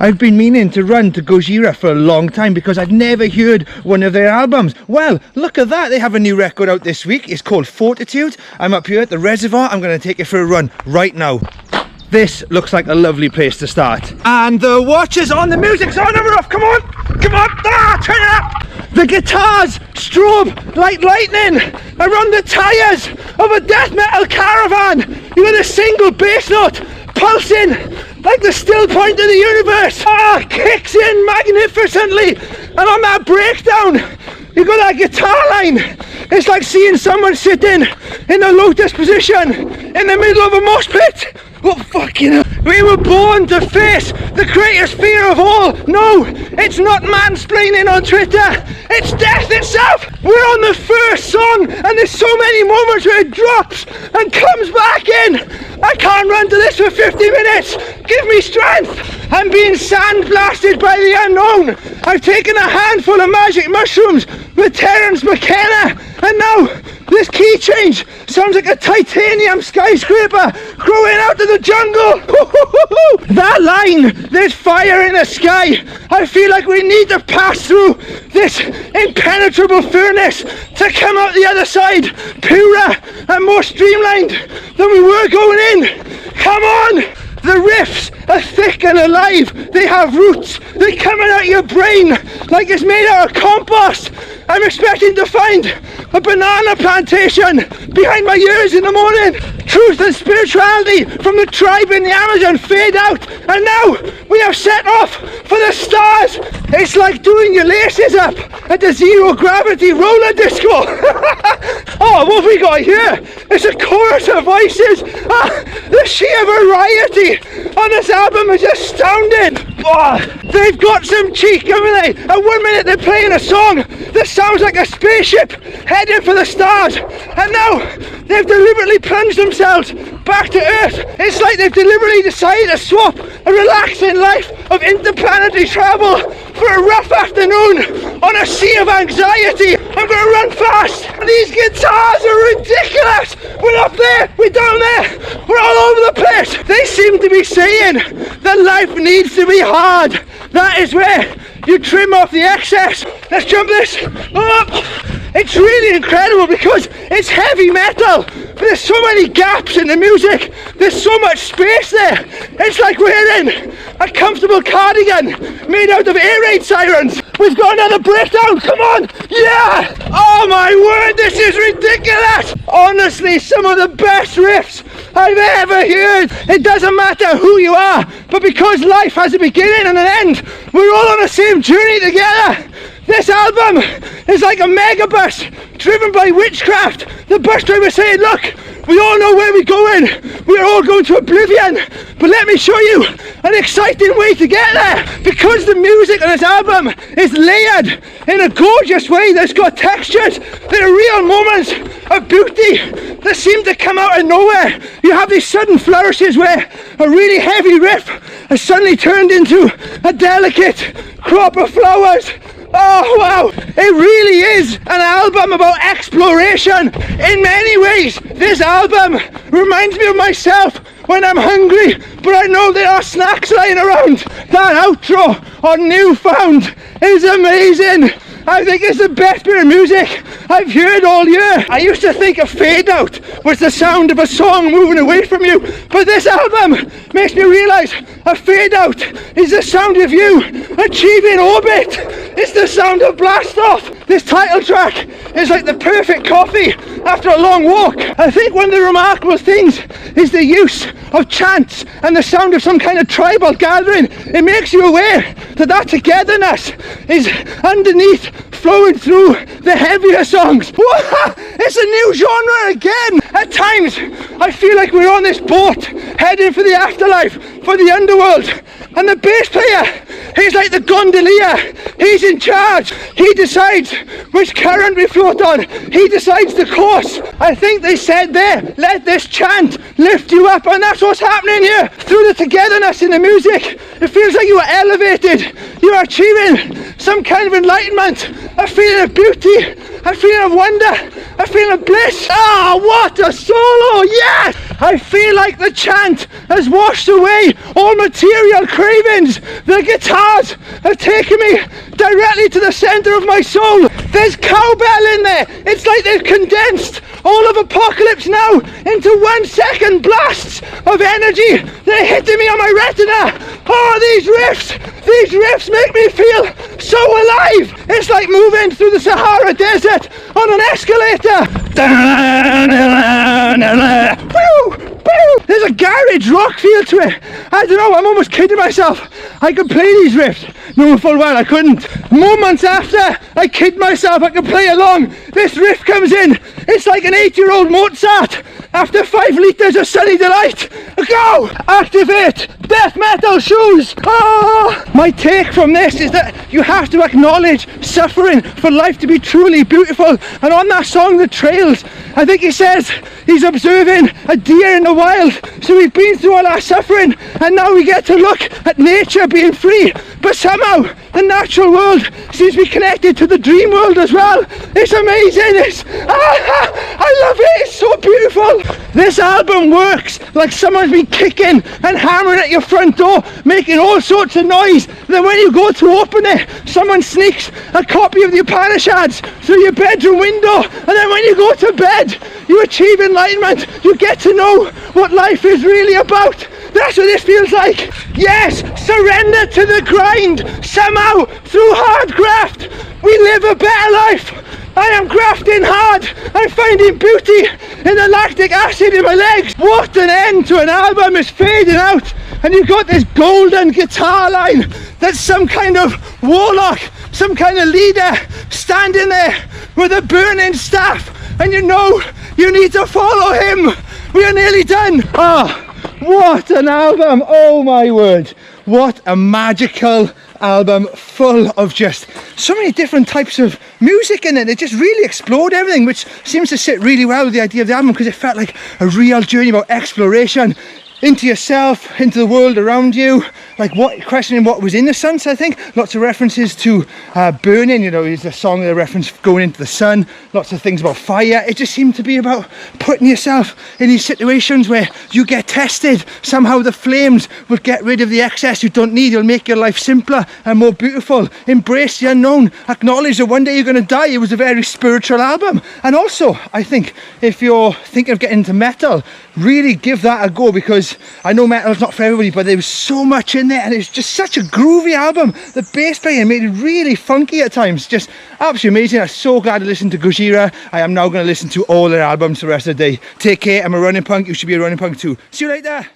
I've been meaning to run to Gojira for a long time because I've never heard one of their albums. Well, look at that, they have a new record out this week. It's called Fortitude. I'm up here at the reservoir. I'm going to take it for a run right now. This looks like a lovely place to start. And the watch is on, the music's on and we're off. Come on, come on, turn it up. The guitars strobe like lightning around the tyres of a death metal caravan. You got a single bass note pulsing like the still point of the universe. Kicks in magnificently. And on that breakdown, you got that guitar line. It's like seeing someone sitting in a lotus position in the middle of a mosh pit. Oh, fucking hell. We were born to face the greatest fear of all. No, it's not mansplaining on Twitter. It's death itself. We're on the first song and there's so many moments where it drops and comes back in. I can't run to this for 50 minutes. Give me strength. I'm being sandblasted by the unknown. I've taken a handful of magic mushrooms with Terence McKenna, and now this key change sounds like a titanium skyscraper growing out of the jungle. That line, there's fire in the sky. I feel like we need to pass through this impenetrable furnace to come out the other side purer and more streamlined than we were going in. Come on! The riffs are thick and alive. They have roots. They're coming out of your brain like it's made out of compost. I'm expecting to find a banana plantation behind my ears in the morning. Truth and spirituality from the tribe in the Amazon fade out, and now we have set off for the stars. It's like doing your laces up at the zero gravity roller disco. Oh, what have we got here? It's a chorus of voices. The sheer variety on this album is astounding. They've got some cheek, haven't they? At 1 minute they're playing a song that sounds like a spaceship heading for the stars, and now they've deliberately plunged themselves back to Earth. It's like they've deliberately decided to swap a relaxing life of interplanetary travel for a rough afternoon on a sea of anxiety. I'm gonna run fast. These guitars are ridiculous. We're up there, we're down there, we're all over the place. They seem to be saying that life needs to be hard. That is where you trim off the excess. Let's jump this up. It's really incredible because it's heavy metal, but there's so many gaps in the music. There's so much space there. It's like wearing a comfortable cardigan made out of air raid sirens. We've got another breakdown. Come on. Yeah. Oh my word, this is ridiculous. Honestly, some of the best riffs I've ever heard. It doesn't matter who you are, but because life has a beginning and an end, we're all on the same journey together. This album is like a megabus driven by witchcraft. The bus driver saying, look, we all know where we're going. We're all going to oblivion. But let me show you an exciting way to get there. Because the music on this album is layered in a gorgeous way that's got textures. There are real moments of beauty that seem to come out of nowhere. You have these sudden flourishes where a really heavy riff has suddenly turned into a delicate crop of flowers. Oh wow, it really is an album about exploration. In many ways, this album reminds me of myself when I'm hungry, but I know there are snacks lying around. That outro on Newfound is amazing. I think it's the best bit of music I've heard all year. I used to think a fade out was the sound of a song moving away from you, but this album makes me realise a fade out is the sound of you achieving orbit. It's the sound of blast off. This title track is like the perfect coffee after a long walk. I think one of the remarkable things is the use of chants and the sound of some kind of tribal gathering. It makes you aware that that togetherness is underneath, flowing through the heavier songs. It's a new genre again. At times I feel like we're on this boat heading for the afterlife, for the underworld, and the bass player, he's like the gondolier. He's in charge. He decides which current we float on. He decides the course. I think they said there, let this chant lift you up, and that's what's happening here. Through the togetherness in the music, it feels like you are elevated. You are achieving some kind of enlightenment, a feeling of beauty, a feeling of wonder, a feeling of bliss. Ah, what a solo, yes! I feel like the chant has washed away all material cravings. The guitars have taken me directly to the centre of my soul. There's cowbell in there. It's like they've condensed all of Apocalypse Now into 1 second blasts of energy. They're hitting me on my retina. Oh, these riffs make me feel so alive. It's like moving through the Sahara Desert on an escalator. There's a garage rock feel to it. I don't know, I'm almost kidding myself. I could play these riffs, knowing full well I couldn't. Moments after I kid myself I could play along, this riff comes in. It's like an 8-year-old Mozart after 5 litres of Sunny Delight. Go! Activate death metal shoes! Oh! My take from this is that you have to acknowledge suffering for life to be truly beautiful. And on that song, The Trails, I think he says he's observing a deer in the wild. So we've been through all our suffering and now we get to look at nature being free. But somehow the natural world seems to be connected to the dream world as well. It's amazing. I love it. It's so beautiful. This album works like someone's been kicking and hammering at your front door, making all sorts of noise. Then when you go to open it, someone sneaks a copy of the Upanishads through your bedroom window. And then when you go to bed, you achieve enlightenment. You get to know what life is really about. That's what this feels like. Yes, surrender to the grind. Somehow, through hard graft, we live a better life. I am grafting hard. I'm finding beauty in the lactic acid in my legs. What an end to an album. It's fading out. And you've got this golden guitar line that's some kind of warlock, some kind of leader standing there with a burning staff. And you know you need to follow him. We are nearly done. Ah. What an album, oh my word. What a magical album, full of just so many different types of music in it. It just really explored everything, which seems to sit really well with the idea of the album because it felt like a real journey about exploration into yourself, into the world around you, like questioning what was in the sun. So I think lots of references to burning, you know, is a song that reference going into the sun, lots of things about fire. It just seemed to be about putting yourself in these situations where you get tested. Somehow the flames will get rid of the excess you don't need. It'll make your life simpler and more beautiful. Embrace the unknown, acknowledge that one day you're going to die. It was a very spiritual album. And also, I think if you're thinking of getting into metal, really give that a go, because I know metal's not for everybody, but there was so much in there and it's just such a groovy album. The bass playing made it really funky at times, just absolutely amazing. I'm so glad I listened to Gojira. I am now going to listen to all their albums for the rest of the day. Take care, I'm a running punk, you should be a running punk too. See you later.